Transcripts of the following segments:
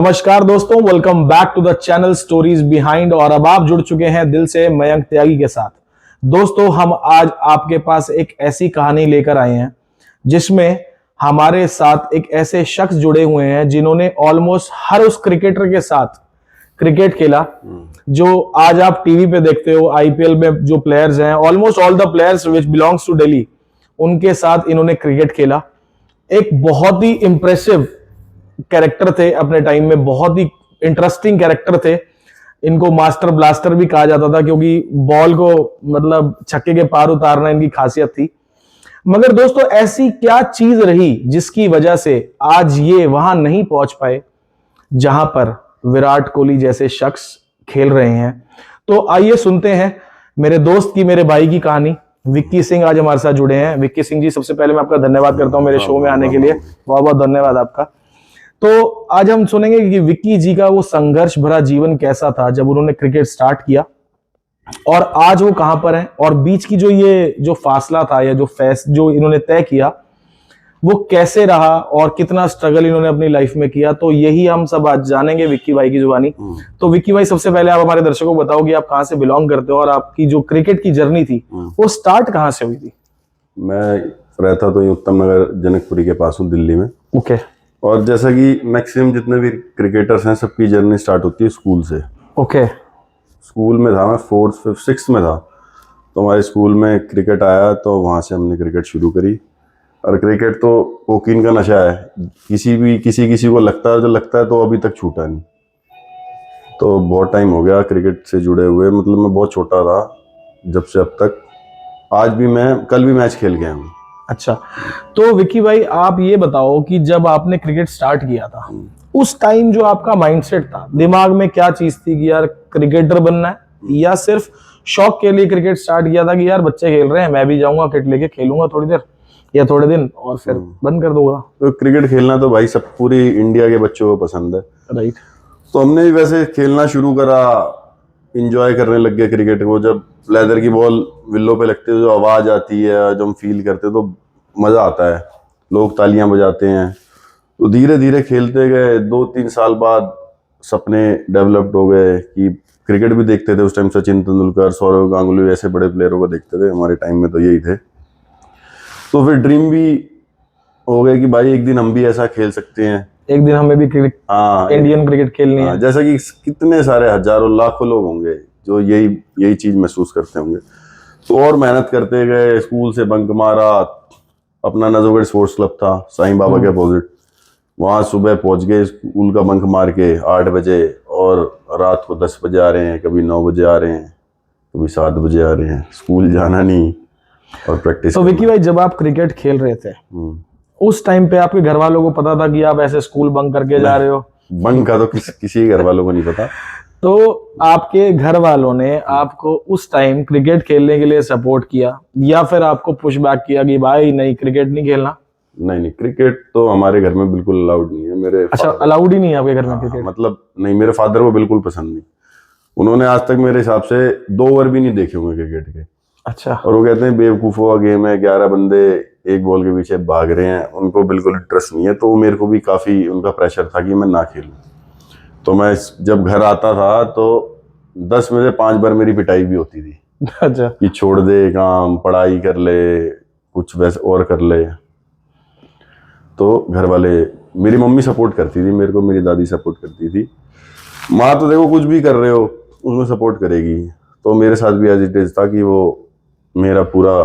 नमस्कार दोस्तों, welcome back to the channel stories behind. और अब आप जुड़ चुके हैं दिल से मयंक त्यागी के साथ। दोस्तों, हम आज आपके पास एक ऐसी कहानी लेकर आए हैं जिसमें हमारे साथ एक ऐसे शख्स जुड़े हुए हैं जिन्होंने ऑलमोस्ट हर उस क्रिकेटर के साथ क्रिकेट खेला जो आज आप टीवी पे देखते हो। आईपीएल में जो प्लेयर्स हैं, almost all the players which belongs to Delhi, उनके साथ इन्होंने क्रिकेट खेला। एक बहुत ही इंप्रेसिव कैरेक्टर थे अपने टाइम में, बहुत ही इंटरेस्टिंग कैरेक्टर थे। इनको मास्टर ब्लास्टर भी कहा जाता था क्योंकि बॉल को मतलब छक्के के पार उतारना इनकी खासियत थी। मगर दोस्तों, ऐसी क्या चीज रही जिसकी वजह से आज ये वहां नहीं पहुंच पाए जहां पर विराट कोहली जैसे शख्स खेल रहे हैं। तो आइए सुनते हैं मेरे दोस्त की, मेरे भाई की कहानी। विक्की सिंह आज हमारे साथ जुड़े हैं। विक्की सिंह जी, सबसे पहले मैं आपका धन्यवाद करता हूं मेरे शो में आने के लिए। बहुत बहुत धन्यवाद आपका। तो आज हम सुनेंगे कि विक्की जी का वो संघर्ष भरा जीवन कैसा था जब उन्होंने क्रिकेट स्टार्ट किया और आज वो कहां पर हैं, और बीच की जो फासला था या जो इन्होंने तय किया वो कैसे रहा और कितना स्ट्रगल इन्होंने अपनी लाइफ में किया। तो यही हम सब आज जानेंगे विक्की भाई की जुबानी। तो विक्की भाई, सबसे पहले आप हमारे दर्शकों को बताओ कि आप कहां से बिलोंग करते हो और आपकी जो क्रिकेट की जर्नी थी वो स्टार्ट कहां से हुई थी। मैं रहता तो उत्तम नगर जनकपुरी के पास हूँ, दिल्ली में। ओके। और जैसा कि मैक्सिमम जितने भी क्रिकेटर्स हैं सबकी जर्नी स्टार्ट होती है स्कूल से। ओके। स्कूल में था, मैं 4th 5th 6th में था तो हमारे स्कूल में क्रिकेट आया, तो वहाँ से हमने क्रिकेट शुरू करी। और क्रिकेट तो कोकीन का नशा है, किसी को लगता है, जो लगता है तो अभी तक छूटा नहीं। तो बहुत टाइम हो गया क्रिकेट से जुड़े हुए, मतलब मैं बहुत छोटा था जब से अब तक। आज भी मैं कल भी मैच खेल गया हूँ। अच्छा, तो विक्की भाई आप ये बताओ कि जब आपने क्रिकेट स्टार्ट किया था उस टाइम जो आपका माइंडसेट था, दिमाग में क्या चीज थी कि यार क्रिकेटर बनना है, या सिर्फ शौक के लिए क्रिकेट स्टार्ट किया था कि यार बच्चे खेल रहे हैं मैं भी जाऊंगा किट लेके खेलूंगा थोड़ी देर या थोड़े दिन और फिर बंद कर दूंगा। तो क्रिकेट खेलना तो भाई सब पूरी इंडिया के बच्चों को पसंद है, राइट। तो हमने भी वैसे खेलना शुरू करा, इंजॉय करने लग गए क्रिकेट को। जब लेदर की बॉल विल्लो पे लगती है, जो आवाज आती है, जब हम फील करते हैं तो मजा आता है, लोग तालियां बजाते हैं। तो धीरे धीरे खेलते गए, 2-3 साल बाद सपने डेवलप्ड हो गए कि क्रिकेट भी देखते थे। उस टाइम सचिन तेंदुलकर, सौरव गांगुली, ऐसे बड़े प्लेयरों को देखते थे, हमारे टाइम में तो यही थे। तो फिर ड्रीम भी हो गया कि भाई एक दिन हम भी ऐसा खेल सकते हैं, एक दिन हमें भी इंडियन क्रिकेट खेलनी है। जैसा कि कितने सारे हजारों लाखों लोग होंगे जो यही चीज महसूस करते होंगे। तो और मेहनत करते गए, स्कूल से बंक मारा। अपना नजोगढ़ स्पोर्ट्स क्लब था साईं बाबा के अपोजिट, वहां सुबह पहुंच गए स्कूल का बंक मार के 8 बजे, और रात को 10 बजे आ रहे हैं, कभी 9 बजे आ रहे हैं, कभी 7 बजे आ रहे हैं। स्कूल जाना नहीं और प्रैक्टिस। तो विक्की भाई, जब आप क्रिकेट खेल रहे थे उस टाइम पे आपके घर वालों को पता था कि आप ऐसे स्कूल बंक करके जा रहे हो? बंक का तो किसी घर वालों को नहीं पता। तो आपके घर वालों ने आपको उस टाइम क्रिकेट खेलने के लिए सपोर्ट किया या फिर आपको पुश बैक किया कि भाई नहीं क्रिकेट नहीं खेलना? नहीं, क्रिकेट तो हमारे घर में बिल्कुल अलाउड नहीं है। मेरे अच्छा, अलाउड ही नहीं है आपके घर में क्रिकेट? मतलब नहीं, मेरे फादर को बिल्कुल पसंद नहीं। उन्होंने आज तक मेरे हिसाब से 2 ओवर भी नहीं देखे होंगे क्रिकेट के। अच्छा। और वो कहते हैं बेवकूफों का गेम है, 11 बंदे एक बॉल के पीछे भाग रहे हैं, उनको बिल्कुल इंटरेस्ट नहीं है। तो मेरे को भी काफी उनका प्रेशर था कि मैं ना खेलूं। तो मैं जब घर आता था तो 10 में से 5 बार मेरी पिटाई भी होती थी। अच्छा। कि छोड़ दे काम, पढ़ाई कर ले, कुछ वैसे और कर ले। तो घर वाले, मेरी मम्मी सपोर्ट करती थी मेरे को, मेरी दादी सपोर्ट करती थी। माँ तो देखो कुछ भी कर रहे हो उसमें सपोर्ट करेगी। तो मेरे साथ भी एज इट इज था कि वो मेरा पूरा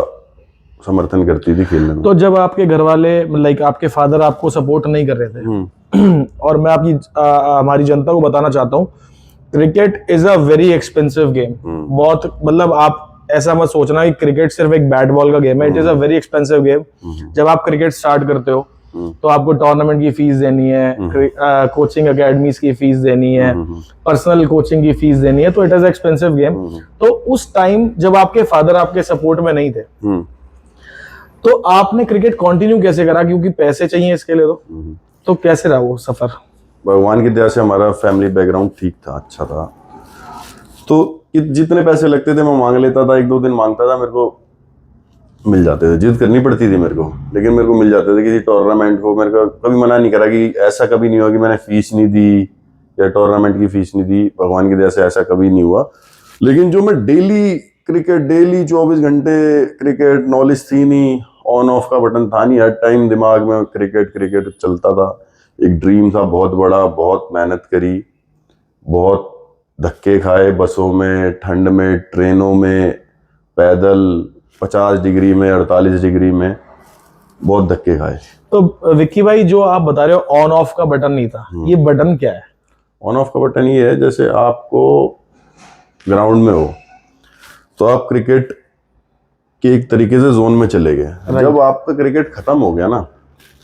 समर्थन करती थी खेलने में। तो जब आपके घर वाले लाइक आपके फादर आपको सपोर्ट नहीं कर रहे थे और मैं हमारी जनता को बताना चाहता हूँ, cricket is a very expensive game. बहुत मतलब आप ऐसा मत सोचना कि क्रिकेट सिर्फ एक बैट बॉल का गेम है। It is a very expensive game. जब आप क्रिकेट स्टार्ट करते हो तो आपको टूर्नामेंट की फीस देनी है, कोचिंग एकेडमीज की फीस देनी है, पर्सनल कोचिंग की फीस देनी है। तो इट इज एक्सपेंसिव गेम। तो उस टाइम जब आपके फादर आपके सपोर्ट में नहीं थे तो आपने क्रिकेट कंटिन्यू कैसे करा, क्योंकि पैसे चाहिए इसके लिए? तो कैसे रहा वो सफर? भगवान की दया से हमारा फैमिली बैकग्राउंड ठीक था, अच्छा था। तो जितने पैसे लगते थे मैं मांग लेता था, 1-2 दिन मांगता था, मेरे को मिल जाते थे। जिद करनी पड़ती थी मेरे को, लेकिन मेरे को मिल जाते थे। किसी टूर्नामेंट को मेरे को कभी मना नहीं करा, कि ऐसा कभी नहीं हुआ कि मैंने फीस नहीं दी या टूर्नामेंट की फीस नहीं दी, भगवान की दया से ऐसा कभी नहीं हुआ। लेकिन जो मैं डेली क्रिकेट, डेली 24 घंटे क्रिकेट, नॉलेज थी नहीं, ऑन ऑफ का बटन था नहीं, हर टाइम दिमाग में क्रिकेट क्रिकेट चलता था। एक ड्रीम था बहुत बड़ा, बहुत मेहनत करी, बहुत धक्के खाए, बसों में, ठंड में, ट्रेनों में, पैदल, 50 डिग्री में, 48 डिग्री में, बहुत धक्के खाए। तो विक्की भाई, जो आप बता रहे हो ऑन ऑफ का बटन नहीं था, ये बटन क्या है? ऑन ऑफ का बटन ये है, जैसे आपको ग्राउंड में हो तो आप क्रिकेट के एक तरीके से जोन में चले गए। जब आपका क्रिकेट खत्म हो गया ना,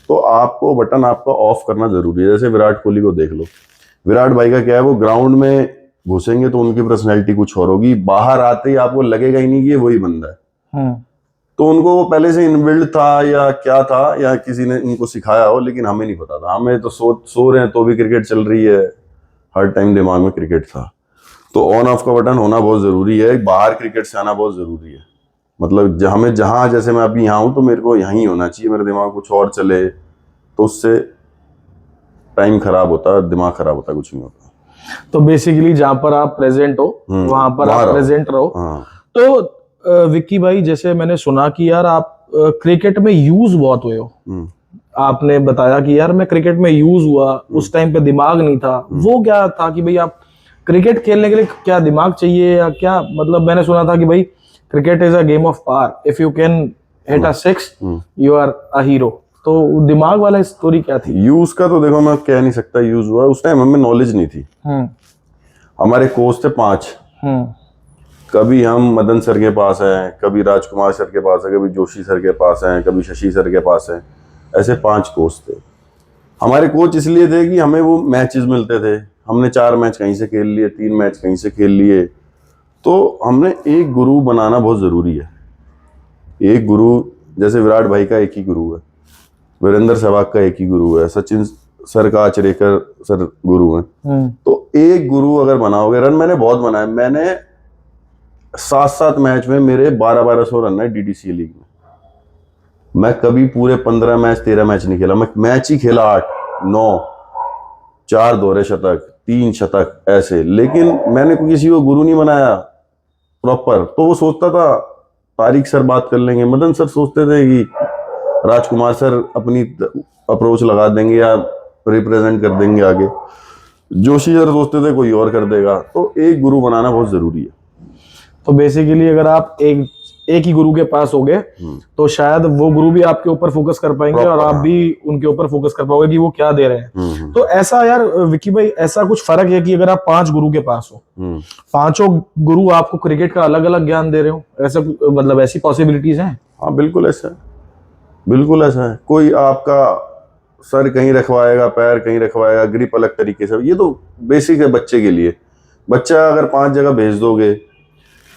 तो आपको बटन आपका ऑफ करना जरूरी है। जैसे विराट कोहली को देख लो, विराट भाई का क्या है, वो ग्राउंड में घुसेंगे तो उनकी पर्सनैलिटी कुछ और होगी, बाहर आते ही आपको लगेगा ही नहीं कि ये वही बंदा है। तो उनको वो पहले से इनबिल्ड था या क्या था, या किसी ने इनको सिखाया हो, लेकिन हमें नहीं पता था। हमें तो सो रहे हैं तो भी क्रिकेट चल रही है, हर टाइम दिमाग में क्रिकेट था। तो ऑन ऑफ का बटन होना बहुत जरूरी है, बाहर क्रिकेट से आना बहुत जरूरी है। मतलब हमें जहां, जैसे मैं अभी यहाँ हूं तो मेरे को यहीं होना चाहिए, मेरा दिमाग कुछ और चले तो उससे टाइम खराब होता है, दिमाग खराब होता है, कुछ नहीं होता। तो बेसिकली जहां पर आप प्रेजेंट हो वहां पर आप प्रेजेंट रहो। हाँ। तो विक्की भाई, जैसे मैंने सुना कि यार आप क्रिकेट में यूज बहुत हुए हो। आपने बताया कि यार मैं क्रिकेट में यूज हुआ, उस टाइम पे दिमाग नहीं था। वो क्या था कि भाई आप क्रिकेट खेलने के लिए क्या दिमाग चाहिए या क्या? मतलब मैंने सुना था कि भाई cricket is a game of power, if you can hit a six you are a hero. तो दिमाग वाला स्टोरी क्या थी? यूज का तो देखो मैं कह नहीं सकता यूज हुआ, उस टाइम हमें नॉलेज नहीं थी। हमारे कोच थे 5। कभी हम मदन सर के पास हैं, कभी राजकुमार सर के पास है, कभी जोशी सर के पास हैं, कभी शशि सर के पास हैं। ऐसे 5 कोच थे। हमारे कोच इसलिए थे कि हमें वो मैचेस मिलते थे। हमने 4 मैच कहीं से खेल लिए, 3 मैच कहीं से खेल लिए। तो हमने एक गुरु बनाना बहुत जरूरी है। एक गुरु, जैसे विराट भाई का एक ही गुरु है, वीरेंद्र सहवाग का एक ही गुरु है, सचिन सर का आचरेकर सर गुरु हैं। तो एक गुरु अगर बनाओगे, रन मैंने बहुत बनाए। मैंने 7-7 मैच में मेरे 1200 रन है डीडीसी लीग में। मैं कभी पूरे 15 मैच 13 मैच नहीं खेला, मैं मैच ही खेला 8-9, 4 दोहरे शतक, 3 शतक ऐसे। लेकिन मैंने किसी को गुरु नहीं बनाया प्रॉपर। तो वो सोचता था तारिक सर बात कर लेंगे, मदन सर सोचते थे कि राजकुमार सर अपनी अप्रोच लगा देंगे या रिप्रेजेंट कर देंगे आगे, जोशी सर सोचते थे कोई और कर देगा। तो एक गुरु बनाना बहुत जरूरी है। तो बेसिकली अगर आप एक ही गुरु के पास होगे तो शायद वो गुरु भी आपके ऊपर फोकस कर पाएंगे और आप भी उनके ऊपर फोकस कर पाओगे कि वो क्या दे रहे हैं। तो ऐसा यार विक्की भाई, ऐसा कुछ फर्क है कि अगर आप 5 गुरु के पास हो, 5 गुरु आपको क्रिकेट का अलग अलग ज्ञान दे रहे हो, ऐसा मतलब ऐसी पॉसिबिलिटीज हैं? हाँ बिल्कुल ऐसा है, बिल्कुल ऐसा है। कोई आपका सर कहीं रखवाएगा, पैर कहीं रखवाएगा, ग्रिप अलग तरीके से। ये तो बेसिक है बच्चे के लिए। बच्चा अगर 5 जगह भेज दोगे,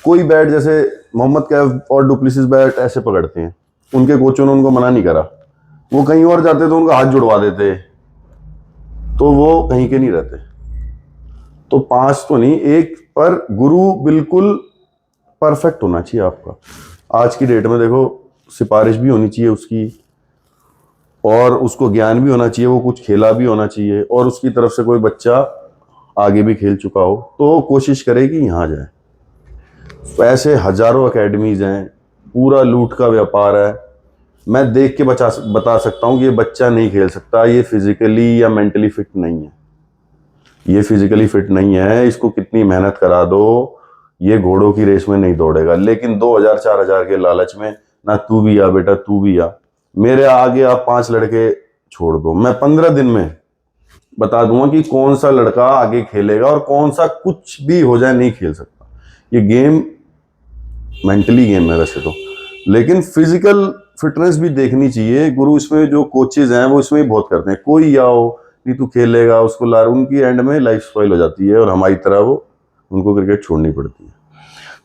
कोई बैट, जैसे मोहम्मद कैफ और डुप्लेसिस बैट ऐसे पकड़ते हैं, उनके कोचों ने उनको मना नहीं करा, वो कहीं और जाते तो उनका हाथ जुड़वा देते, तो वो कहीं के नहीं रहते। तो 5 तो नहीं, एक पर गुरु बिल्कुल परफेक्ट होना चाहिए आपका। आज की डेट में देखो, सिफारिश भी होनी चाहिए उसकी, और उसको ज्ञान भी होना चाहिए, वो कुछ खेला भी होना चाहिए, और उसकी तरफ से कोई बच्चा आगे भी खेल चुका हो तो कोशिश करे कि यहाँ जाए। ऐसे हजारों एकेडमीज हैं, पूरा लूट का व्यापार है। मैं देख के बता सकता हूँ कि ये बच्चा नहीं खेल सकता, ये फिजिकली या मेंटली फिट नहीं है। ये फिजिकली फिट नहीं है, इसको कितनी मेहनत करा दो, ये घोड़ों की रेस में नहीं दौड़ेगा। लेकिन 2000-4000 के लालच में ना, तू भी आ बेटा, तू भी आ, मेरे आगे आप 5 लड़के छोड़ दो, मैं 15 दिन में बता दूंगा कि कौन सा लड़का आगे खेलेगा और कौन सा कुछ भी हो जाए नहीं खेल सकता। ये गेम मेंटली गेम है वैसे तो, लेकिन फिजिकल फिटनेस भी देखनी चाहिए। गुरु इसमें जो कोचेज हैं वो इसमें भी बहुत करते हैं, कोई आओ नहीं तू खेलेगा, उसको ला, उनकी एंड में लाइफ स्पॉइल हो जाती है और हमारी तरह वो उनको क्रिकेट छोड़नी पड़ती है।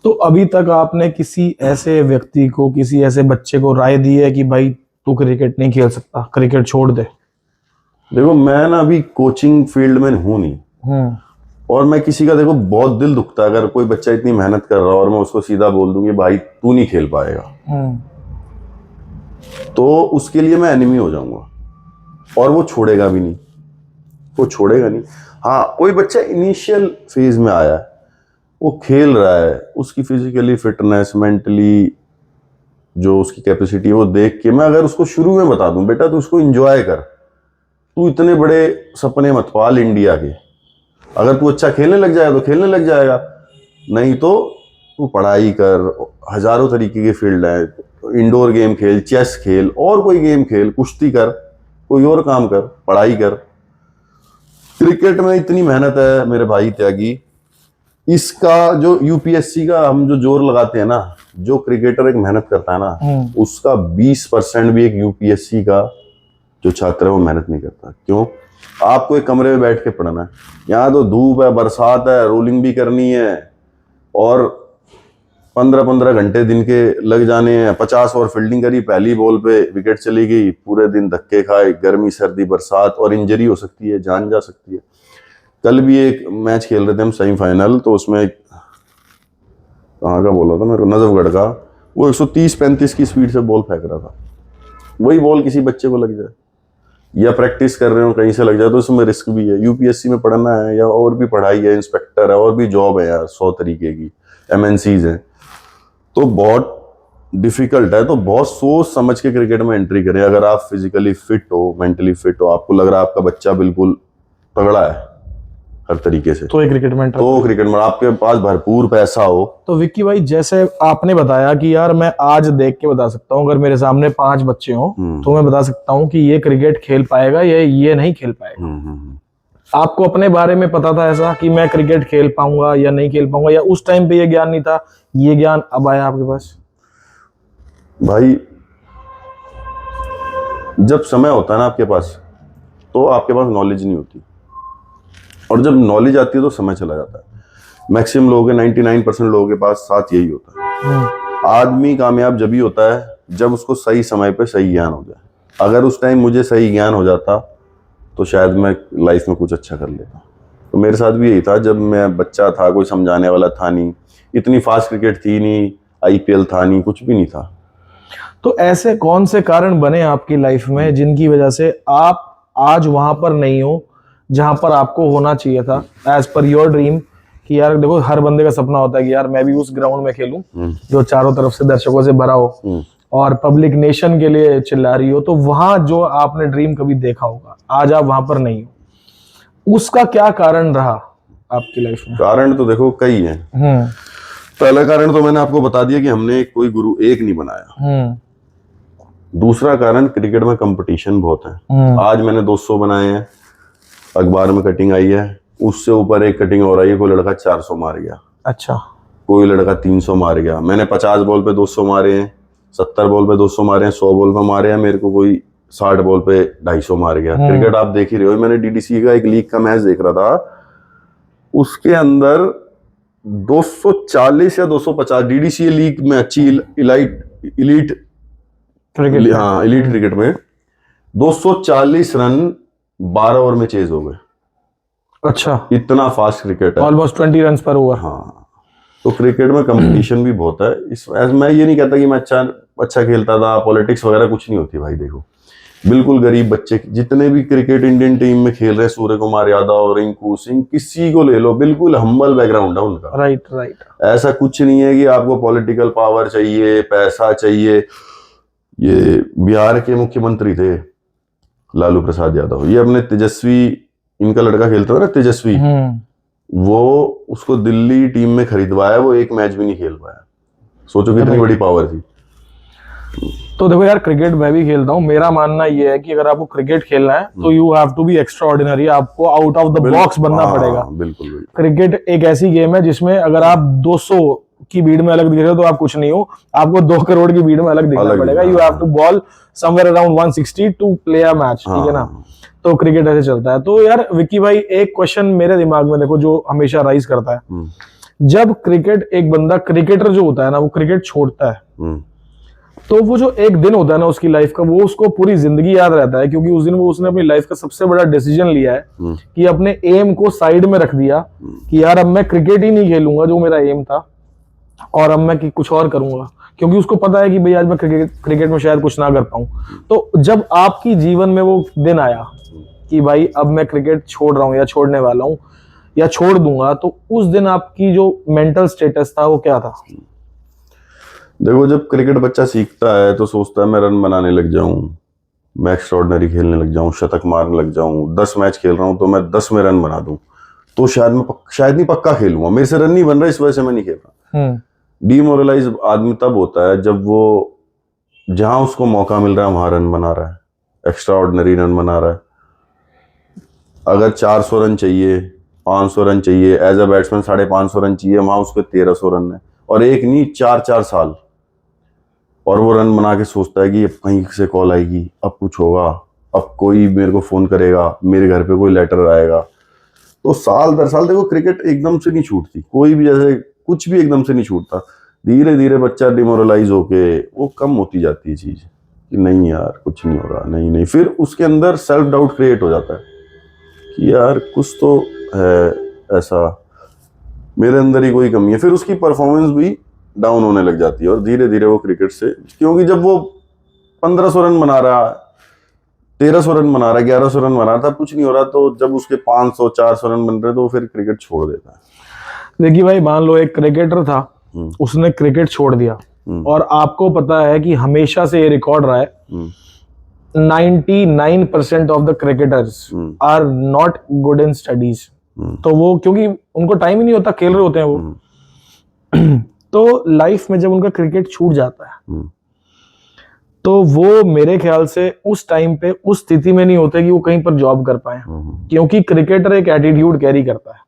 तो अभी तक आपने किसी ऐसे व्यक्ति को, किसी ऐसे बच्चे को राय दी है कि भाई तू क्रिकेट नहीं खेल सकता, क्रिकेट छोड़ दे? देखो मैं ना अभी कोचिंग फील्ड में हूँ नहीं, और मैं किसी का, देखो बहुत दिल दुखता है अगर कोई बच्चा इतनी मेहनत कर रहा है और मैं उसको सीधा बोल दूंगी भाई तू नहीं खेल पाएगा, तो उसके लिए मैं एनिमी हो जाऊंगा और वो छोड़ेगा भी नहीं, वो छोड़ेगा नहीं। हाँ, कोई बच्चा इनिशियल फेज में आया है, वो खेल रहा है, उसकी फिजिकली फिटनेस, मेंटली जो उसकी कैपेसिटी है वो देख के मैं अगर उसको शुरू में बता दूं, बेटा तू उसको एंजॉय कर, तू इतने बड़े सपने मत पाल इंडिया के, अगर तू अच्छा खेलने लग जाएगा तो खेलने लग जाएगा, नहीं तो तू पढ़ाई कर, हजारों तरीके के फील्ड है, इंडोर गेम खेल, चेस खेल, और कोई गेम खेल, कुश्ती कर, कोई और काम कर, पढ़ाई कर। क्रिकेट में इतनी मेहनत है मेरे भाई त्यागी, इसका जो यूपीएससी का हम जो जोर लगाते हैं ना, जो क्रिकेटर एक मेहनत करता है ना, उसका 20% भी एक यूपीएससी का जो छात्र है वो मेहनत नहीं करता। क्यों? आपको एक कमरे में बैठ के पढ़ना है, यहाँ तो धूप है, बरसात है, रोलिंग भी करनी है, और 15-15 घंटे दिन के लग जाने हैं, 50 ओवर फील्डिंग करी, पहली बॉल पे विकेट चली गई, पूरे दिन धक्के खाए, गर्मी सर्दी बरसात, और इंजरी हो सकती है, जान जा सकती है। कल भी एक मैच खेल रहे थे हम सेमीफाइनल, तो उसमें कहाँ का बोला था मेरे को, नजफगढ़ का, वो 130-135 की स्पीड से बॉल फेंक रहा था, वही बॉल किसी बच्चे को लग जाए या प्रैक्टिस कर रहे हो कहीं से लग जाए तो उसमें रिस्क भी है। यूपीएससी में पढ़ना है या और भी पढ़ाई है, इंस्पेक्टर है, और भी जॉब है यार 100 तरीके की, एमएनसीज है, तो बहुत डिफिकल्ट है। तो बहुत सोच समझ के क्रिकेट में एंट्री करें। अगर आप फिजिकली फिट हो, मेंटली फिट हो, आपको लग रहा है आपका बच्चा बिल्कुल तगड़ा है हर तरीके से, तो क्रिकेट में आपके पास भरपूर पैसा हो। तो विक्की भाई, जैसे आपने बताया कि यार मैं आज देख के बता सकता हूँ, अगर मेरे सामने 5 बच्चे हों तो मैं बता सकता हूँ कि ये क्रिकेट खेल पाएगा या ये नहीं खेल पाएगा। आपको अपने बारे में पता था ऐसा कि मैं क्रिकेट खेल पाऊंगा या नहीं खेल पाऊंगा, या उस टाइम पे ये ज्ञान नहीं था, ये ज्ञान अब आया आपके पास? भाई जब समय होता है ना आपके पास, तो आपके पास नॉलेज नहीं होती, और जब नॉलेज आती है तो समय चला जाता है। मैक्सिमम लोगों के 99% लोगों के पास साथ यही होता है। आदमी कामयाब जब ही होता है जब उसको सही समय पे सही ज्ञान हो जाए। अगर उस टाइम मुझे सही ज्ञान हो जाता तो शायद मैं लाइफ में कुछ अच्छा कर लेता। तो मेरे साथ भी यही था, जब मैं बच्चा था, कोई समझाने वाला था नहीं, इतनी फास्ट क्रिकेट थी नहीं, आईपीएल था नहीं, कुछ भी नहीं था। तो ऐसे कौन से कारण बने आपकी लाइफ में जिनकी वजह से आप आज वहां पर नहीं हो जहां पर आपको होना चाहिए था, एज पर योर ड्रीम? कि यार देखो, हर बंदे का सपना होता है कि यार मैं भी उस ग्राउंड में खेलूं जो चारों तरफ से दर्शकों से भरा हो और पब्लिक नेशन के लिए चिल्ला रही हो। तो वहां जो आपने ड्रीम कभी देखा होगा, आज आप वहां पर नहीं हो, उसका क्या कारण रहा आपकी लाइफ में? कारण तो देखो कई हैं। पहला कारण तो मैंने आपको बता दिया कि हमने कोई गुरु एक नहीं बनाया। दूसरा कारण, क्रिकेट में कंपटीशन बहुत है। आज मैंने 200 बनाए हैं, अखबार में कटिंग आई है, उससे ऊपर एक कटिंग हो रही है, कोई लड़का 400 मार गया, अच्छा, कोई लड़का 300 मार गया। मैंने 50 बॉल पे 200 मारे हैं, 70 बॉल पे 200 मारे हैं, 100 बॉल पे मारे हैं, मेरे को कोई 60 बॉल पे 250 मार गया। क्रिकेट आप देख ही रहे हो। मैंने डीडीसी का एक लीग का मैच देख रहा था, उसके अंदर 240 या 250, डीडीसी लीग में अच्छी इलीट क्रिकेट, हाँ इलीट क्रिकेट में 240 रन 12 ओवर में चेज हो गए। अच्छा, इतना फास्ट क्रिकेट है, ऑलमोस्ट 20 रन पर ओवर। हाँ, तो क्रिकेट में कंपटीशन भी बहुत है। इस मैं ये नहीं कहता कि मैं अच्छा खेलता था, पॉलिटिक्स वगैरह कुछ नहीं होती भाई। देखो, बिल्कुल गरीब बच्चे जितने भी क्रिकेट इंडियन टीम में खेल रहे हैं, सूर्य कुमार यादव, रिंकू सिंह, किसी को ले लो, बिल्कुल हम्बल बैकग्राउंड है उनका। राइट। ऐसा कुछ नहीं है कि आपको पॉलिटिकल पावर चाहिए, पैसा चाहिए। ये बिहार के मुख्यमंत्री थे लालू प्रसाद यादव, ये अपने तेजस्वी, इनका लड़का खेलता था ना तेजस्वी, वो उसको दिल्ली टीम में खरीदवाया, वो एक मैच भी नहीं खेल पाया। सोचो कितनी बड़ी पावर थी। तो देखो यार, क्रिकेट मैं भी खेलता हूँ। मेरा मानना ये है कि अगर आपको क्रिकेट खेलना है तो you have to be extraordinary, आपको आउट ऑफ द बॉक्स बनना पड़ेगा। बिल्कुल। क्रिकेट एक ऐसी गेम है जिसमें अगर आप 200 की भीड़ में अलग दिख रहे हो तो आप कुछ नहीं हो, आपको 2 करोड़ की भीड़ में अलग दिखना पड़ेगा। You have to bowl somewhere around 160 to play a match, ठीक है ना? तो क्रिकेट ऐसे चलता है। तो यार विक्की भाई, एक क्वेश्चन मेरे दिमाग में देखो जो हमेशा राइज करता है, जब क्रिकेट, एक बंदा क्रिकेटर जो होता है ना, वो क्रिकेट छोड़ता है, तो वो जो एक दिन होता है ना उसकी लाइफ का, वो उसको पूरी जिंदगी याद रहता है, क्योंकि उस दिन वो उसने अपनी लाइफ का सबसे बड़ा डिसीजन लिया है कि अपने एम को साइड में रख दिया कि यार अब मैं क्रिकेट ही नहीं खेलूंगा जो मेरा एम था, और अब मैं कुछ और करूंगा, क्योंकि उसको पता है कि भाई आज मैं क्रिकेट में शायद कुछ ना कर पाऊं। तो जब आपकी जीवन में वो दिन आया कि भाई अब मैं क्रिकेट छोड़ रहा हूँ या छोड़ने वाला हूँ या छोड़ दूंगा, तो उस दिन आपकी जो मेंटल स्टेटस था वो क्या था? देखो, जब क्रिकेट बच्चा सीखता है तो सोचता है मैं रन बनाने लग जाऊं, मैं एक्स्ट्राऑर्डिनरी खेलने लग जाऊं, शतक मारने लग जाऊं, 10 मैच खेल रहा हूं तो मैं 10 में रन बना दूं, तो शायद मैं शायद नहीं, पक्का खेलूंगा, मेरे से रन नहीं बन रहा, इस वजह से मैं नहीं खेल रहा। डीमोरलाइज आदमी तब होता है जब वो जहां उसको मौका मिल रहा है वहां रन बना रहा है, एक्स्ट्रा ऑर्डिनरी रन बना रहा है। अगर 400 रन चाहिए, 500 रन चाहिए, एज अ बैट्समैन 550 रन चाहिए, वहां उसके 1300 रन है, और एक नहीं 4-4 साल, और वो रन बना के सोचता है कि अब कहीं से कॉल आएगी, अब कुछ होगा, अब कोई मेरे को फोन करेगा, मेरे घर पे कोई लेटर आएगा। तो साल दर साल, देखो क्रिकेट एकदम से नहीं छूटती, कोई भी जैसे कुछ भी एकदम से नहीं छूटता, धीरे धीरे बच्चा डिमोरलाइज होके वो कम होती जाती है चीज, कि नहीं यार कुछ नहीं हो रहा, नहीं नहीं, फिर उसके अंदर सेल्फ डाउट क्रिएट हो जाता है कि यार कुछ तो है ऐसा, मेरे अंदर ही कोई कमी है, फिर उसकी परफॉर्मेंस भी डाउन होने लग जाती है, और धीरे धीरे वो क्रिकेट से, क्योंकि जब वो 1500 रन बना रहा, 1300 रन बना रहा, 1100 रन बना रहा था, कुछ नहीं हो रहा, तो जब उसके 500-400 रन बन रहे तो वो फिर क्रिकेट छोड़ देता है। देखिए भाई, मान लो एक क्रिकेटर था, उसने क्रिकेट छोड़ दिया, और आपको पता है कि हमेशा से ये रिकॉर्ड रहा है 99% of the cricketers are not good in studies. तो वो क्योंकि उनको टाइम ही नहीं होता, खेल रहे होते हैं वो तो लाइफ में जब उनका क्रिकेट छूट जाता है तो वो मेरे ख्याल से उस टाइम पे उस स्थिति में नहीं होते कि वो कहीं पर जॉब कर पाए, क्योंकि क्रिकेटर एक एटीट्यूड कैरी करता है,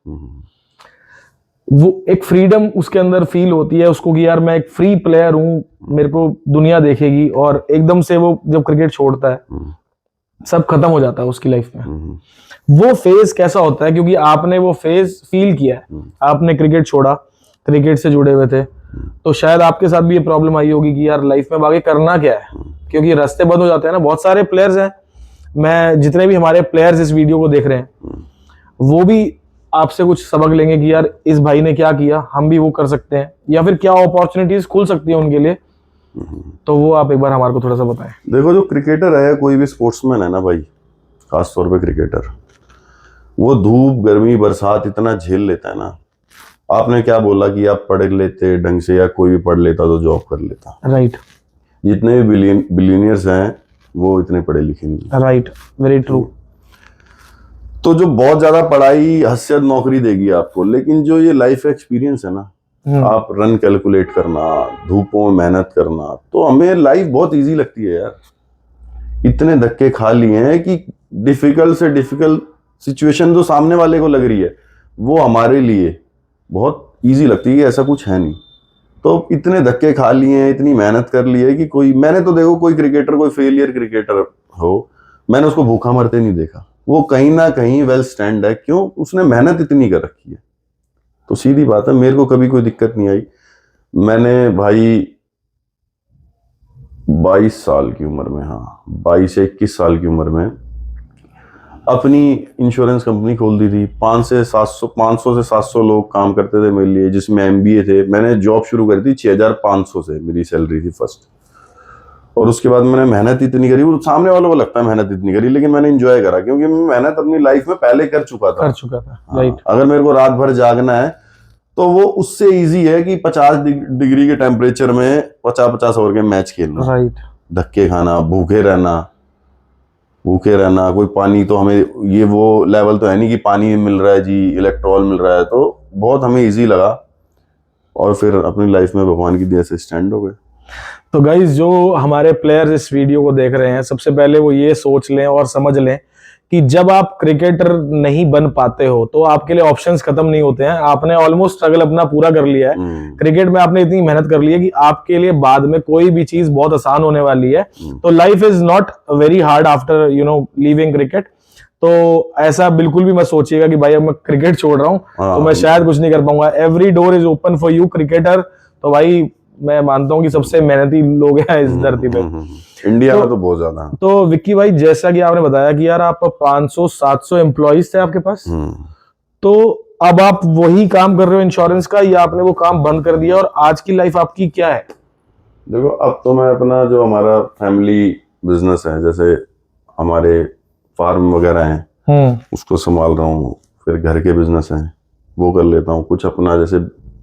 वो एक फ्रीडम उसके अंदर फील होती है उसको कि यार मैं एक फ्री प्लेयर हूं, मेरे को दुनिया देखेगी, और एकदम से वो जब क्रिकेट छोड़ता है सब खत्म हो जाता है उसकी लाइफ में। वो फेज कैसा होता है, क्योंकि आपने वो फेज फील किया है, आपने क्रिकेट छोड़ा, क्रिकेट से जुड़े हुए थे, तो शायद आपके साथ भी ये प्रॉब्लम आई होगी कि यार लाइफ में आगे करना क्या है, क्योंकि रास्ते बंद हो जाते हैं ना। बहुत सारे प्लेयर्स हैं, मैं जितने भी हमारे प्लेयर्स इस वीडियो को देख रहे हैं वो भी आपसे कुछ सबक लेंगे कि यार इस भाई ने क्या किया, हम भी वो कर सकते हैं, या फिर क्या अपॉर्चुनिटीज खुल सकती है उनके लिए। तो वो आप एक बार हमारे को थोड़ा सा बताएं। देखो, जो क्रिकेटर है, कोई भी स्पोर्ट्समैन है ना भाई, खास तौर पे क्रिकेटर, वो धूप गर्मी बरसात इतना झेल लेता है ना। आपने क्या बोला कि आप पढ़ लेते ढंग से, या कोई भी पढ़ लेता तो जॉब कर लेता, राइट। जितने भी बिलियनियर्स हैं वो इतने पढ़े लिखे नहीं। Right, very true. तो जो बहुत ज्यादा पढ़ाई हसीयत नौकरी देगी आपको, लेकिन जो ये लाइफ एक्सपीरियंस है ना, आप रन कैलकुलेट करना, धूपों में मेहनत करना, तो हमें लाइफ बहुत इजी लगती है यार। इतने धक्के खा लिए हैं कि डिफिकल्ट से डिफिकल्ट सिचुएशन जो सामने वाले को लग रही है वो हमारे लिए बहुत इजी लगती है कि ऐसा कुछ है नहीं। तो इतने धक्के खा लिए हैं, इतनी मेहनत कर ली है कि कोई, मैंने तो देखो कोई क्रिकेटर, कोई फेलियर क्रिकेटर हो, मैंने उसको भूखा मरते नहीं देखा। वो कहीं ना कहीं वेल स्टैंड है, क्यों? उसने मेहनत इतनी कर रखी है। तो सीधी बात है, मेरे को कभी कोई दिक्कत नहीं आई। मैंने भाई 22 साल की उम्र में, हाँ 22 से 21 साल की उम्र में अपनी इंश्योरेंस कंपनी खोल दी थी। 500 से 700 लोग काम करते थे मेरे लिए, जिसमें एमबीए थे। मैंने जॉब शुरू करी थी 6500 से, मेरी सैलरी थी फर्स्ट। और उसके बाद मैंने मेहनत इतनी करी, वो सामने वालों को लगता है मेहनत इतनी करी, लेकिन मैंने एंजॉय करा, क्योंकि मैं मेहनत अपनी लाइफ में पहले कर चुका था। राइट। अगर मेरे को रात भर जागना है तो वो उससे इजी है कि 50 डिग्री के टेम्परेचर में 50-50 ओवर के मैच खेलना, राइट, धक्के खाना, भूखे रहना, कोई पानी, तो हमें ये वो लेवल तो है नहीं कि पानी मिल रहा है जी, इलेक्ट्रॉल मिल रहा है, तो बहुत हमें इजी लगा, और फिर अपनी लाइफ में भगवान की दया से स्टैंड हो गए। तो गाइज, जो हमारे प्लेयर्स इस वीडियो को देख रहे हैं, सबसे पहले वो ये सोच लें और समझ लें कि जब आप क्रिकेटर नहीं बन पाते हो तो आपके लिए ऑप्शंस खत्म नहीं होते हैं। आपने ऑलमोस्ट स्ट्रगल अपना पूरा कर लिया है क्रिकेट में, आपने इतनी मेहनत कर ली है कि आपके लिए बाद में कोई भी चीज बहुत आसान होने वाली है। तो life is not very hard after leaving cricket. तो ऐसा बिल्कुल भी मत सोचिएगा कि भाई अब मैं क्रिकेट छोड़ रहा हूँ तो मैं शायद कुछ नहीं कर पाऊंगा। Every door is open for you cricketer. तो भाई मैं मानता हूँ कि सबसे मेहनती लोग हैं इस धरती पे, इंडिया में तो बहुत ज्यादा। तो विक्की भाई, जैसा कि आपने बताया कि यार आप 500-700 एम्प्लॉइज थे आपके पास, तो अब आप वही काम कर रहे हो इंश्योरेंस का, या आपने वो काम बंद कर दिया, और आज की लाइफ आपकी क्या है? देखो, अब तो मैं अपना जो हमारा फैमिली बिजनेस है, जैसे हमारे फार्म वगैरह हैं, उसको संभाल रहा हूँ। फिर घर के बिजनेस हैं वो कर लेता हूँ, कुछ अपना जैसे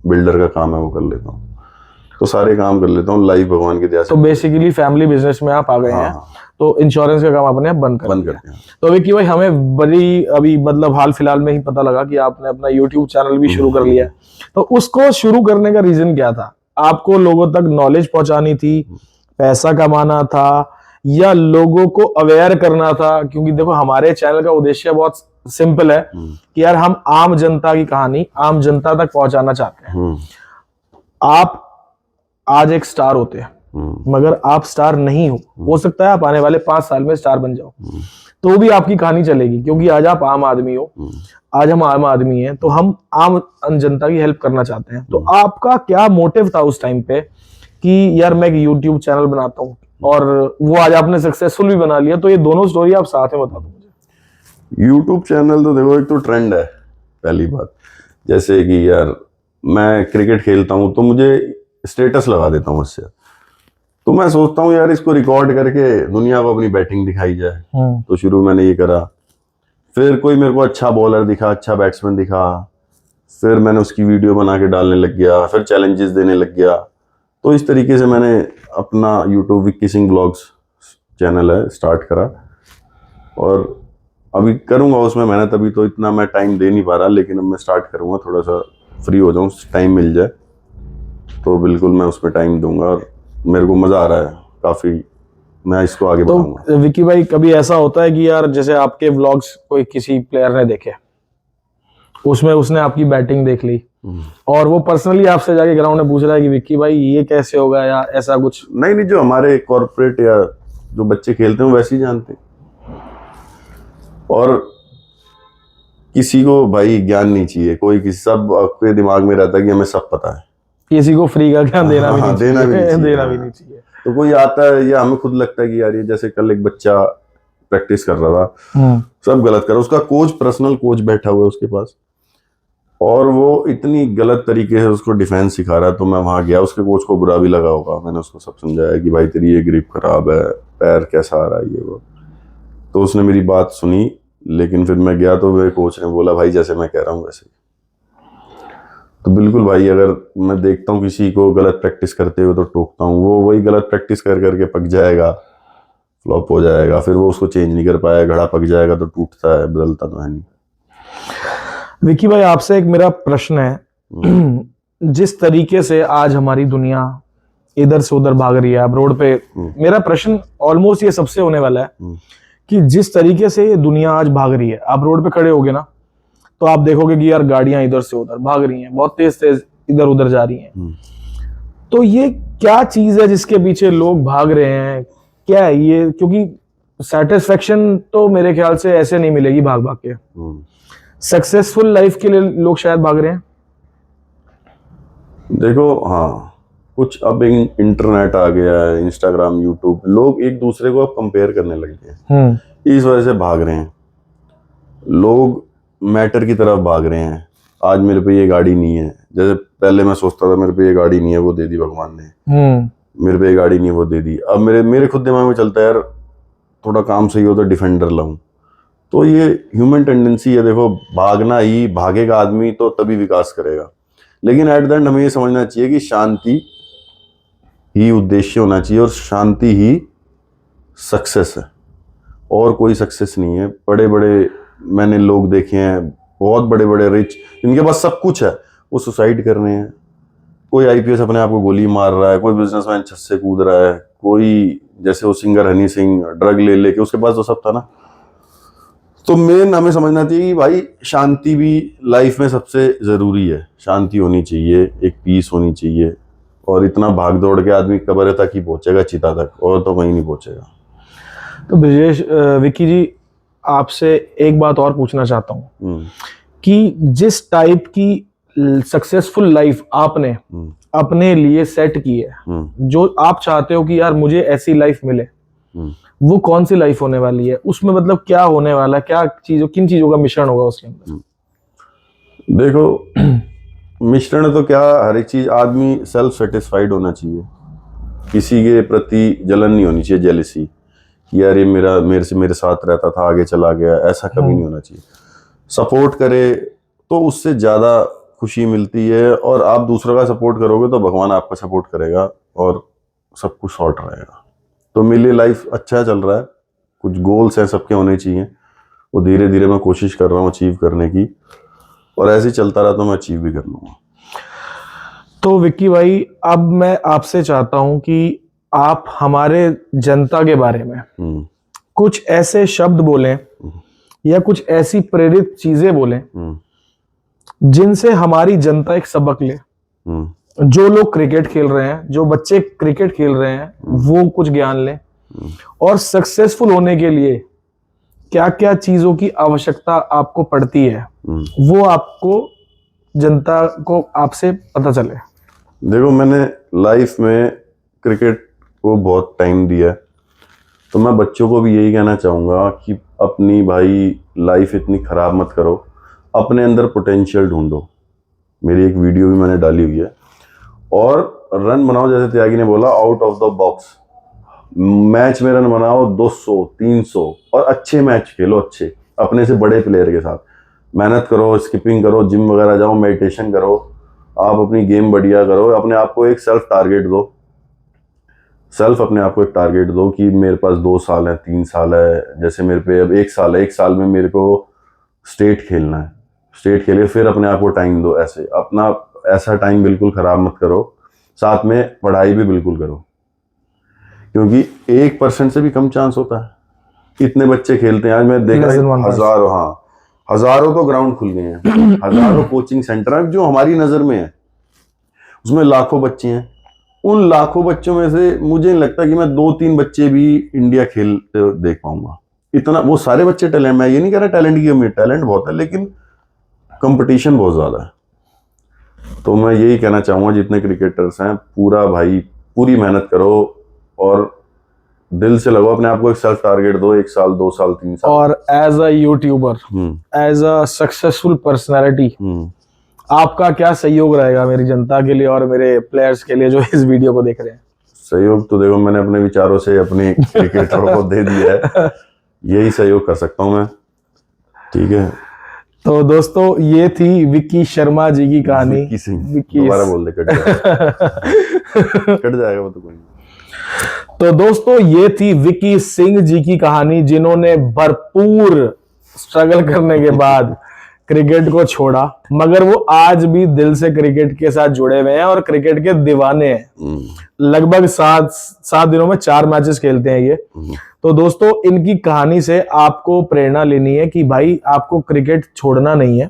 बिल्डर का काम है वो कर लेता हूँ, तो सारे काम कर लेता हूँ लाइफ भगवान की दया से। तो बेसिकली फैमिली बिजनेस में आप आ गए हैं। हाँ, तो इंश्योरेंस का काम आपने अब बंद बंद दिया। करते हैं। तो विक्की भाई हमें बड़ी अभी मतलब हाल फिलहाल में ही पता लगा कि आपने अपना यूट्यूब चैनल भी शुरू कर लिया है। तो उसको शुरू करने का रीजन क्या था? आपको लोगों तक नॉलेज पहुंचानी थी, पैसा कमाना था, या लोगों को अवेयर करना था? क्योंकि देखो हमारे चैनल का उद्देश्य बहुत सिंपल है कि यार हम आम जनता की कहानी आम जनता तक पहुंचाना चाहते हैं। आप आज एक स्टार होते हैं मगर आप स्टार नहीं हो सकता है आप आने वाले 5 साल में स्टार बन जाओ, तो भी आपकी कहानी चलेगी, क्योंकि आज आप आम आदमी हो, आज हम आम आदमी हैं, तो हम आम जनता की हेल्प करना चाहते हैं। तो आपका क्या मोटिव था उस टाइम पे कि यार मैं एक यूट्यूब चैनल बनाता हूँ, और वो आज आपने सक्सेसफुल भी बना लिया? तो ये दोनों स्टोरी आप साथ में बता दो मुझे। यूट्यूब चैनल तो देखो एक तो ट्रेंड है, पहली बात। जैसे कि यार मैं क्रिकेट खेलता हूँ तो मुझे स्टेटस लगा देता हूँ उससे, तो मैं सोचता हूँ यार इसको रिकॉर्ड करके दुनिया को अपनी बैटिंग दिखाई जाए। तो शुरू मैंने ये करा, फिर कोई मेरे को अच्छा बॉलर दिखा, अच्छा बैट्समैन दिखा, फिर मैंने उसकी वीडियो बना के डालने लग गया, फिर चैलेंजेस देने लग गया। तो इस तरीके से मैंने अपना YouTube Vicky Singh blogs channel है स्टार्ट करा, और अभी करूँगा उसमें मेहनत। अभी तो इतना मैं टाइम दे नहीं पा रहा, लेकिन अब मैं स्टार्ट करूँगा, थोड़ा सा फ्री हो जाऊँ, टाइम मिल जाए तो बिल्कुल मैं उसमें टाइम दूंगा, और मेरे को मज़ा आ रहा है काफ़ी, मैं इसको आगे बढ़ाऊंगा। तो विक्की भाई कभी ऐसा होता है कि यार जैसे आपके व्लॉग्स कोई किसी प्लेयर ने देखे, उसमें उसने आपकी बैटिंग देख ली और वो पर्सनली आपसे जाके ग्राउंड में पूछ रहा है कि विक्की भाई ये कैसे होगा या ऐसा कुछ? नहीं, जो हमारे कॉर्पोरेट या जो बच्चे खेलते हैं वैसे ही जानते हैं, और किसी को भाई ज्ञान नहीं चाहिए, कोई किसी, सब आपके दिमाग में रहता है कि हमें सब पता है, किसी को फ्री का ज्ञान देना भी नहीं चाहिए, देना भी नहीं चाहिए। तो कोई आता है या हमें खुद लगता है कि यार ये, जैसे कल एक बच्चा प्रैक्टिस कर रहा था, सब गलत कर रहा, उसका कोच, पर्सनल कोच बैठा हुआ है उसके पास, और वो इतनी गलत तरीके से उसको डिफेंस सिखा रहा है। तो मैं वहां गया, उसके कोच को बुरा भी लगा होगा, मैंने उसको सब समझाया कि भाई तेरी ये ग्रिप खराब है, पैर कैसा आ रहा है, ये वो। तो उसने मेरी बात सुनी, लेकिन फिर मैं गया तो मेरे कोच ने बोला भाई जैसे मैं कह रहा हूँ वैसे। तो बिल्कुल भाई, अगर मैं देखता हूँ किसी को गलत प्रैक्टिस करते हुए तो टोकता हूँ, वो वही गलत प्रैक्टिस कर करके पक जाएगा, फ्लॉप हो जाएगा, फिर वो उसको चेंज नहीं कर पाया, घड़ा पक जाएगा तो टूटता है, बदलता तो है नहीं। विक्की भाई आपसे एक मेरा प्रश्न है, जिस तरीके से आज हमारी दुनिया इधर से उधर भाग रही है, आप रोड पे, मेरा प्रश्न ऑलमोस्ट ये सबसे होने वाला है कि जिस तरीके से ये दुनिया आज भाग रही है, आप रोड पे खड़े होगे ना तो आप देखोगे कि यार गाड़ियां इधर से उधर भाग रही हैं, बहुत तेज तेज इधर उधर जा रही हैं। तो ये क्या चीज है जिसके पीछे लोग भाग रहे हैं? क्या है ये? क्योंकि सेटिस्फेक्शन तो मेरे ख्याल से ऐसे नहीं मिलेगी भाग भाग के। सक्सेसफुल लाइफ के लिए लोग शायद भाग रहे हैं। देखो हाँ, कुछ अब इंटरनेट आ गया है, इंस्टाग्राम, यूट्यूब, लोग एक दूसरे को अब कंपेयर करने लग गए हैं, इस वजह से भाग रहे हैं। लोग मैटर की तरफ भाग रहे हैं। आज मेरे पे ये गाड़ी नहीं है, जैसे पहले मैं सोचता था मेरे पे ये गाड़ी नहीं है, वो दे दी भगवान ने, मेरे पे ये गाड़ी नहीं है, वो दे दी। अब मेरे खुद दिमाग में चलता है यार थोड़ा काम सही हो तो डिफेंडर लाऊं। तो ये ह्यूमन टेंडेंसी है, देखो भागना ही, भागेगा आदमी तो तभी विकास करेगा। लेकिन एट द एंड हमें ये समझना चाहिए कि शांति ही उद्देश्य होना चाहिए, और शांति ही सक्सेस है, और कोई सक्सेस नहीं है। बड़े बड़े मैंने लोग देखे हैं, बहुत बड़े बड़े रिच, जिनके पास सब कुछ है, वो सुसाइड कर रहे हैं। कोई आईपीएस अपने आप को गोली मार रहा है, कोई बिजनेसमैन छत से कूद रहा है, कोई जैसे वो सिंगर हनी सिंह ड्रग ले लेके, उसके पास तो सब था ना। तो मेन हमें समझना चाहिए कि भाई शांति भी लाइफ में सबसे ज़रूरी है, शांति होनी चाहिए, एक पीस होनी चाहिए। और इतना भाग दौड़ के आदमी कब्र तक ही पहुंचेगा, चिता तक, और तो कहीं नहीं पहुंचेगा। तो ब्रजेश, विक्की जी आपसे एक बात और पूछना चाहता हूँ कि जिस टाइप की सक्सेसफुल लाइफ आपने अपने लिए सेट की है, जो आप चाहते हो कि यार मुझे ऐसी लाइफ मिले, वो कौन सी लाइफ होने वाली है? उसमें मतलब क्या होने वाला है, क्या चीजों, किन चीजों का मिश्रण होगा उसके अंदर? देखो मिश्रण तो क्या, हर एक चीज, आदमी सेल्फ सेटिस्फाइड होना चाहिए, किसी के प्रति जलन नहीं होनी चाहिए, जेलसी, कि यार ये मेरे साथ रहता था, आगे चला गया, ऐसा कभी नहीं होना चाहिए। सपोर्ट करे तो उससे ज्यादा खुशी मिलती है, और आप दूसरों का सपोर्ट करोगे तो भगवान आपका सपोर्ट करेगा और सब कुछ सॉर्ट रहेगा। तो मेरे लिए लाइफ अच्छा चल रहा है, कुछ गोल्स हैं सबके होने चाहिए, वो धीरे धीरे मैं कोशिश कर रहा हूँ अचीव करने की, और ऐसे ही चलता रहा तो मैं अचीव भी कर लूंगा। तो विक्की भाई, अब मैं आपसे चाहता हूं कि आप हमारे जनता के बारे में कुछ ऐसे शब्द बोलें या कुछ ऐसी प्रेरित चीजें बोलें जिनसे हमारी जनता एक सबक ले। जो लोग क्रिकेट खेल रहे हैं, जो बच्चे क्रिकेट खेल रहे हैं, वो कुछ ज्ञान लें, और सक्सेसफुल होने के लिए क्या क्या चीजों की आवश्यकता आपको पड़ती है वो आपको, जनता को आपसे पता चले। देखो, मैंने लाइफ में क्रिकेट को बहुत टाइम दिया है, तो मैं बच्चों को भी यही कहना चाहूँगा कि अपनी भाई लाइफ इतनी ख़राब मत करो, अपने अंदर पोटेंशियल ढूंढो। मेरी एक वीडियो भी मैंने डाली हुई है, और रन बनाओ, जैसे त्यागी ने बोला, out of the box. Match में रन बनाओ 200 300, और अच्छे मैच खेलो, अच्छे अपने से बड़े प्लेयर के साथ मेहनत करो, स्किपिंग करो, जिम वगैरह जाओ, मेडिटेशन करो, आप अपनी गेम बढ़िया करो, अपने आप को एक सेल्फ टारगेट दो। अपने आप को एक टारगेट दो कि मेरे पास 2 साल है, 3 साल है, जैसे मेरे पे अब 1 साल है, 1 साल में मेरे को स्टेट खेलना है, स्टेट खेलिए, फिर अपने आप को टाइम दो। ऐसे अपना ऐसा टाइम बिल्कुल खराब मत करो, साथ में पढ़ाई भी बिल्कुल करो, क्योंकि 1% से भी कम चांस होता है। इतने बच्चे खेलते हैं, आज मैं देखा हजारों, हाँ हजारों तो ग्राउंड खुल गए हैं, हजारों कोचिंग सेंटर हैं जो हमारी नजर में है, उसमें लाखों बच्चे हैं। उन लाखों बच्चों में से मुझे नहीं लगता कि मैं 2-3 बच्चे भी इंडिया खेलते देख पाऊंगा। इतना वो सारे बच्चे टैलेंट, मैं ये नहीं कह रहा टैलेंट की कमी, टैलेंट बहुत है, लेकिन कंपटीशन बहुत ज्यादा है। तो मैं यही कहना चाहूंगा जितने क्रिकेटर्स हैं, पूरी मेहनत करो, और दिल से लगो, अपने आप को एक सेल्फ टारगेट दो, 1 साल 2 साल 3 साल। और as a YouTuber, as a successful personality, आपका क्या सहयोग रहेगा मेरी जनता के लिए और मेरे प्लेयर्स के लिए जो इस वीडियो को देख रहे हैं? सहयोग तो देखो, मैंने अपने विचारों से अपने क्रिकेटरों को दे दिया है, यही सहयोग कर सकता हूं मैं, ठीक है। तो दोस्तों, ये थी विक्की शर्मा जी की कहानी। विक्की सिंह, दोबारा बोल दे, कट जाएगा कट जाएगा वो तो कोई नहीं। तो दोस्तों, ये थी विक्की सिंह जी की कहानी, जिन्होंने भरपूर स्ट्रगल करने के बाद क्रिकेट को छोड़ा, मगर वो आज भी दिल से क्रिकेट के साथ जुड़े हुए हैं और क्रिकेट के दीवाने हैं। लगभग 7 दिनों में 4 मैचेस खेलते हैं ये। तो दोस्तों, इनकी कहानी से आपको प्रेरणा लेनी है कि भाई आपको क्रिकेट छोड़ना नहीं है,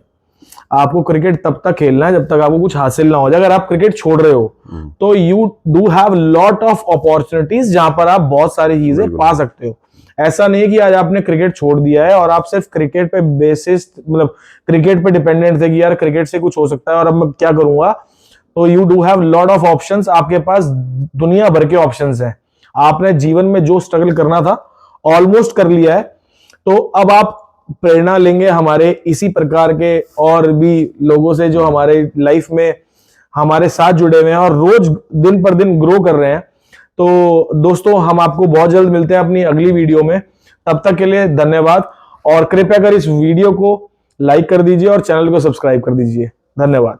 आपको क्रिकेट तब तक खेलना है जब तक आपको कुछ हासिल ना हो जाए। अगर आप क्रिकेट छोड़ रहे हो तो you do have lot of opportunities जहां पर आप बहुत सारी चीजें पा सकते हो। ऐसा नहीं है कि आज आपने क्रिकेट छोड़ दिया है और आप सिर्फ क्रिकेट पे बेसिस, मतलब क्रिकेट पे डिपेंडेंट थे कि यार क्रिकेट से कुछ हो सकता है और अब मैं क्या करूंगा। तो you do have lot of options, आपके पास दुनिया भर के ऑप्शंस हैं। आपने जीवन में जो स्ट्रगल करना था ऑलमोस्ट कर लिया है। तो अब आप प्रेरणा लेंगे हमारे इसी प्रकार के और भी लोगों से जो हमारे लाइफ में हमारे साथ जुड़े हुए हैं और रोज दिन पर दिन ग्रो कर रहे हैं। तो दोस्तों, हम आपको बहुत जल्द मिलते हैं अपनी अगली वीडियो में। तब तक के लिए धन्यवाद, और कृपया कर इस वीडियो को लाइक कर दीजिए और चैनल को सब्सक्राइब कर दीजिए। धन्यवाद।